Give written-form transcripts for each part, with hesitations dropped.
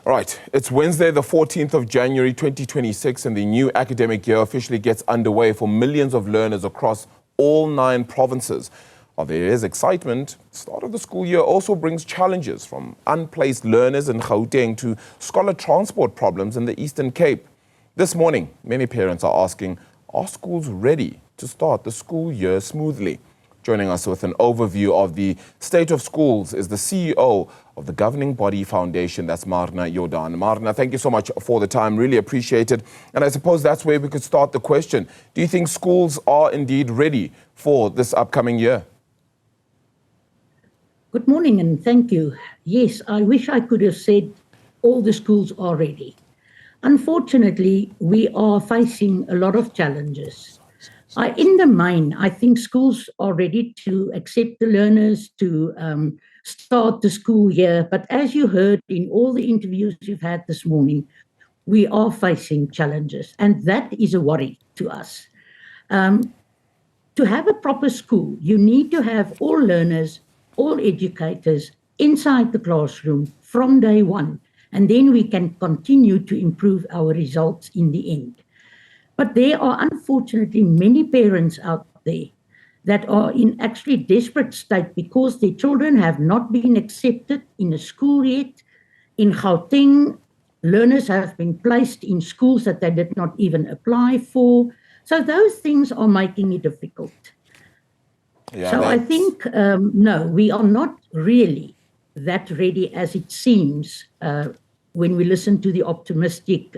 All right, it's Wednesday, the 14th of January, 2026, and the new academic year officially gets underway for millions of learners across all 9 provinces. While there is excitement, the start of the school year also brings challenges, from unplaced learners in Gauteng to scholar transport problems in the Eastern Cape. This morning, many parents are asking, are schools ready to start the school year smoothly? Joining us with an overview of the state of schools is the CEO of the governing body foundation, that's Marna, Jordaan. Marna, thank you so much for the time, really appreciate it. And I suppose that's where we could start the question. Do you think schools are indeed ready for this upcoming year? Good morning and thank you. Yes, I wish I could have said all the schools are ready. Unfortunately, we are facing a lot of challenges. In the main, I think schools are ready to accept the learners to start the school year. But as you heard in all the interviews you've had this morning, we are facing challenges, and that is a worry to us. To have a proper school, you need to have all learners, all educators inside the classroom from day one, and then we can continue to improve our results in the end. But there are unfortunately many parents out there that are in actually desperate state because their children have not been accepted in a school yet. In Gauteng, learners have been placed in schools that they did not even apply for. So those things are making it difficult. So I think, no, we are not really that ready as it seems when we listen to the optimistic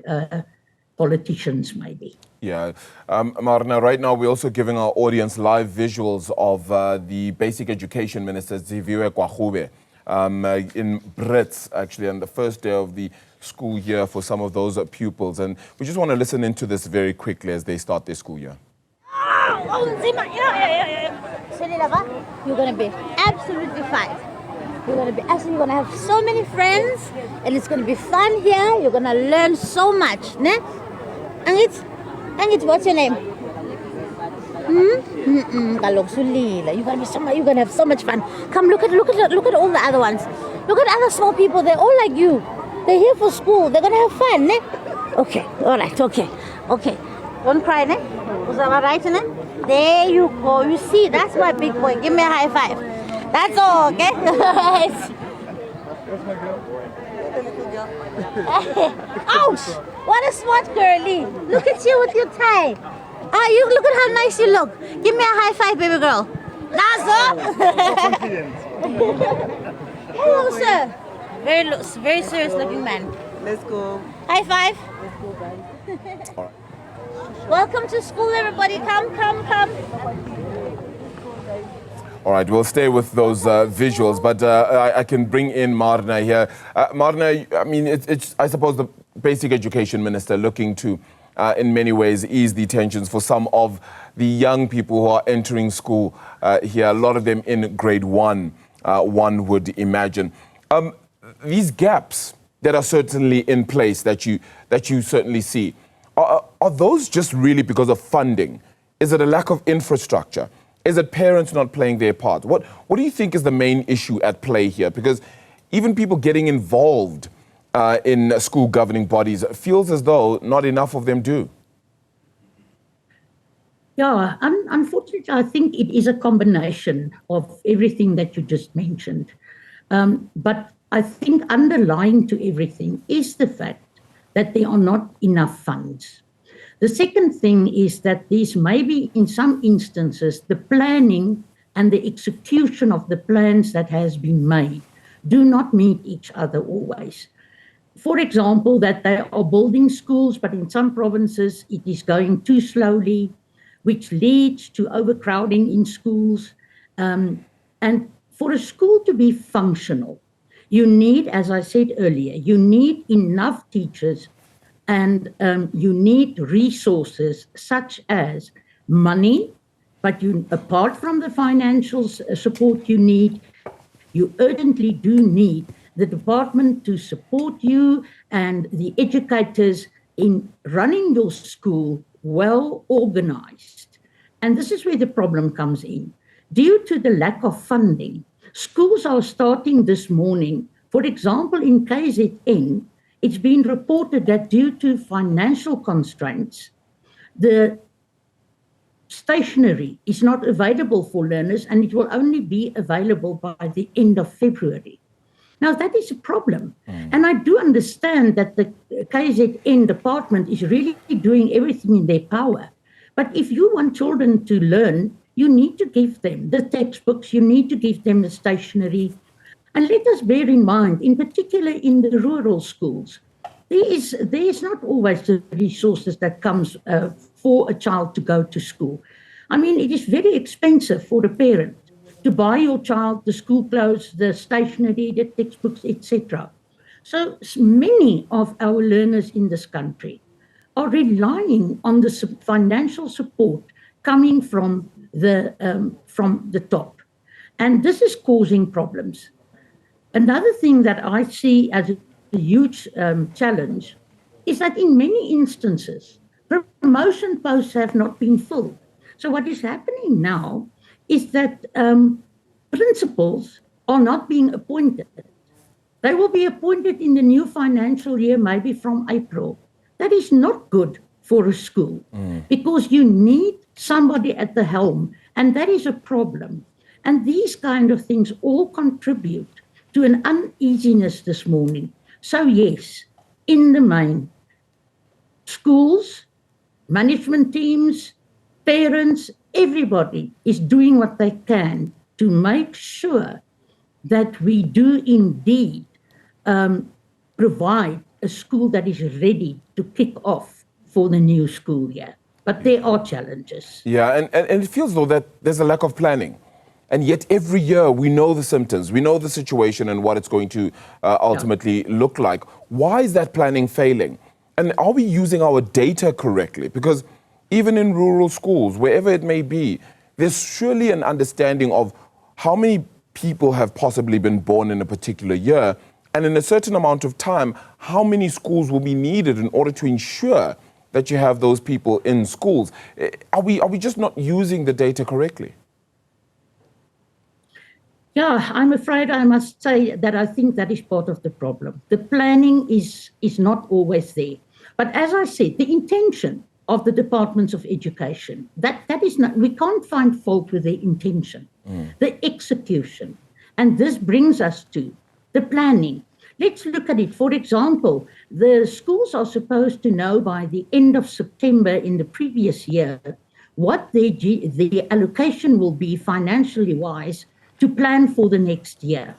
politicians maybe. Yeah. Marna, right now we're also giving our audience live visuals of the Basic Education Minister, Ziviwe Kwagube, in Brits, actually, on the first day of the school year for some of those pupils. And we just want to listen into this very quickly as they start their school year. You're going to be absolutely fine. You're going to have so many friends, and it's going to be fun here. You're going to learn so much, ne? And what's your name? You're going to have so much fun. Come look at all the other ones. Look at other small people. They're all like you. They're here for school. They're going to have fun, ne? Okay. All right. Okay. Don't cry, ne? Was that all right, ne? There you go. You see, that's my big boy. Give me a high five. That's all, okay? Ouch! What a smart girlie. Look at you with your tie. You look at how nice you look. Give me a high five, baby girl. Nazo! Hello, sir. Very serious looking man. Let's go. High five. All right. Welcome to school, everybody. Come. All right, we'll stay with those visuals, but I can bring in Marna here. Marna, I mean, it's I suppose the Basic Education Minister looking to, in many ways, ease the tensions for some of the young people who are entering school here, a lot of them in grade 1, one would imagine. These gaps that are certainly in place that you certainly see, are those just really because of funding? Is it a lack of infrastructure? Is it parents not playing their part? What do you think is the main issue at play here? Because even people getting involved in school governing bodies feels as though not enough of them do. Yeah, unfortunately, I think it is a combination of everything that you just mentioned. But I think underlying to everything is the fact that there are not enough funds. The second thing is that these maybe in some instances, the planning and the execution of the plans that has been made do not meet each other always. For example, that they are building schools, but in some provinces it is going too slowly, which leads to overcrowding in schools. And for a school to be functional, you need, as I said earlier, you need enough teachers and you need resources such as money, but apart from the financial support you urgently do need the department to support you and the educators in running your school well organized. And this is where the problem comes in. Due to the lack of funding, schools are starting this morning, for example, in KZN, it's been reported that due to financial constraints, the stationery is not available for learners and it will only be available by the end of February. Now, that is a problem. And I do understand that the KZN department is really doing everything in their power. But if you want children to learn, you need to give them the textbooks, you need to give them the stationery. And let us bear in mind, in particular in the rural schools, there is not always the resources that comes for a child to go to school. I mean, it is very expensive for a parent to buy your child the school clothes, the stationery, the textbooks, etc. So many of our learners in this country are relying on the financial support coming from the top. And this is causing problems. Another thing that I see as a huge challenge is that in many instances, promotion posts have not been filled. So what is happening now is that principals are not being appointed. They will be appointed in the new financial year, maybe from April. That is not good for a school because you need somebody at the helm, and that is a problem. And these kind of things all contribute to an uneasiness this morning. So yes, in the main, schools, management teams, parents, everybody is doing what they can to make sure that we do indeed provide a school that is ready to kick off for the new school year. But there are challenges. Yeah, and it feels though that there's a lack of planning. And yet every year we know the symptoms, we know the situation and what it's going to ultimately look like. Why is that planning failing? And are we using our data correctly? Because even in rural schools, wherever it may be, there's surely an understanding of how many people have possibly been born in a particular year, and in a certain amount of time, how many schools will be needed in order to ensure that you have those people in schools. Are we just not using the data correctly? Yeah, I'm afraid I must say that I think that is part of the problem. The planning is not always there. But as I said, the intention of the departments of education, that is not, we can't find fault with the intention, the execution. And this brings us to the planning. Let's look at it. For example, the schools are supposed to know by the end of September in the previous year what the allocation will be financially wise to plan for the next year.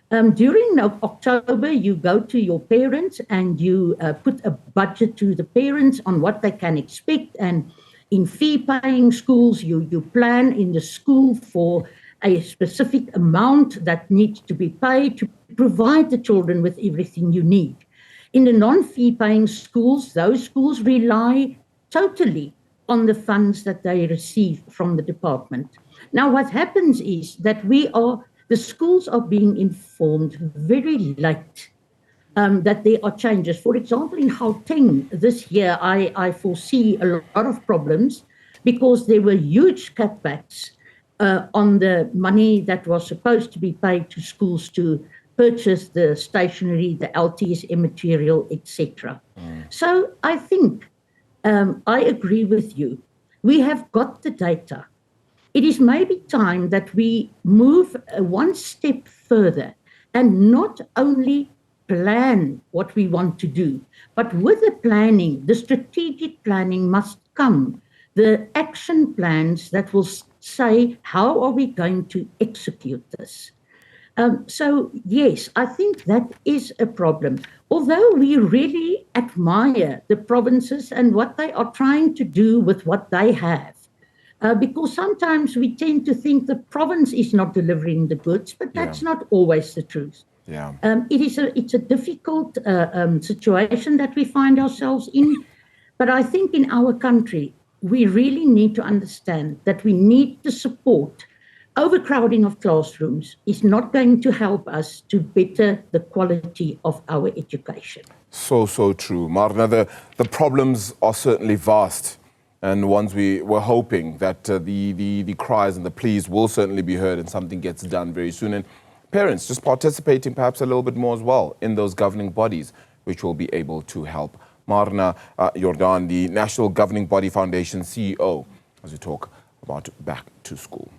During October, you go to your parents and you put a budget to the parents on what they can expect. And in fee-paying schools, you plan in the school for a specific amount that needs to be paid to provide the children with everything you need. In the non-fee-paying schools, those schools rely totally on the funds that they receive from the department. Now, what happens is that the schools are being informed very late that there are changes. For example, in Gauteng this year, I foresee a lot of problems because there were huge cutbacks on the money that was supposed to be paid to schools to purchase the stationery, the LTSM material, etc. So I think I agree with you. We have got the data. It is maybe time that we move one step further and not only plan what we want to do, but with the planning, the strategic planning must come, the action plans that will say, how are we going to execute this? So yes, I think that is a problem. Although we really admire the provinces and what they are trying to do with what they have, because sometimes we tend to think the province is not delivering the goods, but that's not always the truth. Yeah. It's a difficult situation that we find ourselves in, but I think in our country, we really need to understand that we need to support. Overcrowding of classrooms is not going to help us to better the quality of our education. So true. Marna, the problems are certainly vast, and ones we're hoping that the cries and the pleas will certainly be heard and something gets done very soon. And parents just participating perhaps a little bit more as well in those governing bodies which will be able to help. Marna Jordaan, the National Governing Body Foundation CEO, as we talk about back to school.